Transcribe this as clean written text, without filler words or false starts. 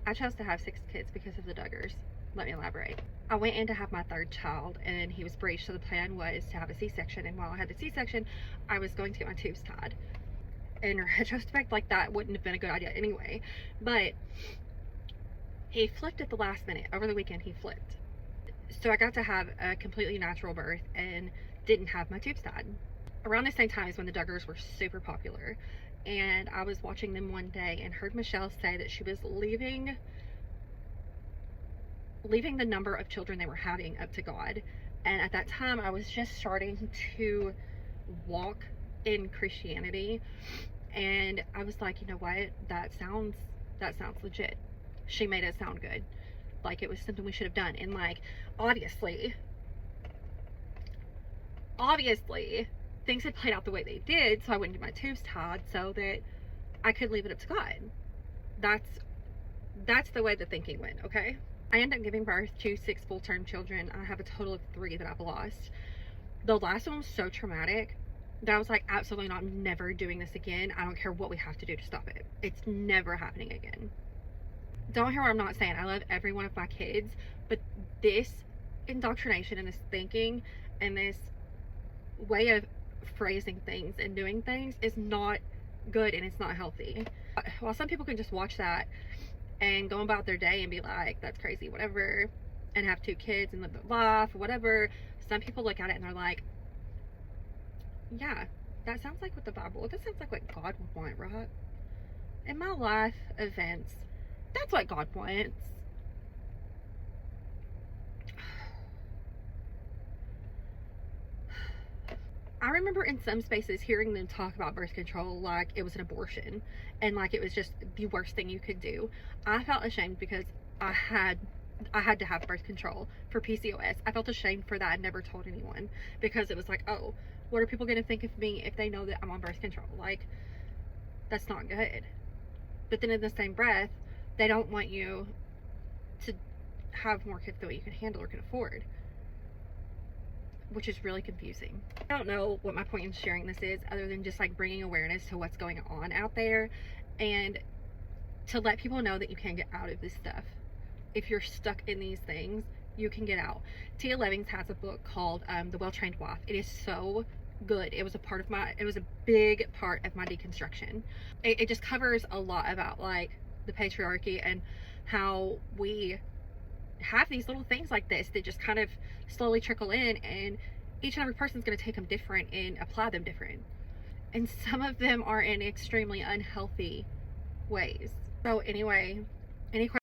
I chose to have 6 kids because of the Duggars. Let me elaborate. I went in to have my 3rd child and he was breached, so the plan was to have a C-section, and while I had the C-section, I was going to get my tubes tied. In retrospect, like, that wouldn't have been a good idea anyway, but he flipped at the last minute. Over the weekend, he flipped. So I got to have a completely natural birth and didn't have my tubes tied. Around the same time is when the Duggars were super popular, and I was watching them one day and heard Michelle say that she was leaving the number of children they were having up to God. And at that time, I was just starting to walk in Christianity, and I was like, you know what, that sounds legit. She made it sound good, like it was something we should have done. And like, obviously things had played out the way they did, so I wouldn't get my tubes tied so that I could leave it up to God. That's the way the thinking went. Okay, I ended up giving birth to 6 full-term children. I have a total of 3 that I've lost. The last one was so traumatic that I was like, absolutely not, I'm never doing this again. I don't care what we have to do to stop it. It's never happening again. Don't hear what I'm not saying. I love every one of my kids, but this indoctrination and this thinking and this way of phrasing things and doing things is not good, and it's not healthy. While some people can just watch that and go about their day and be like, that's crazy, whatever, and have 2 kids and live their life, whatever, some people look at it and they're like, yeah, that sounds like what the Bible, that sounds like what God would want, right? In my life events, that's what God wants. I remember in some spaces hearing them talk about birth control like it was an abortion and like it was just the worst thing you could do. I felt ashamed because I had to have birth control for PCOS. I felt ashamed for that. I never told anyone because it was like, oh, what are people going to think of me if they know that I'm on birth control? Like, that's not good. But then in the same breath, they don't want you to have more kids than what you can handle or can afford, which is really confusing. I don't know what my point in sharing this is other than just like bringing awareness to what's going on out there and to let people know that you can get out of this stuff. If you're stuck in these things, you can get out. Tia Levings has a book called The Well-Trained Wife. It is so good. It was a big part of my deconstruction. It just covers a lot about like the patriarchy and how we have these little things like this that just kind of slowly trickle in, and each and every person's going to take them different and apply them different, and some of them are in extremely unhealthy ways. So anyway, any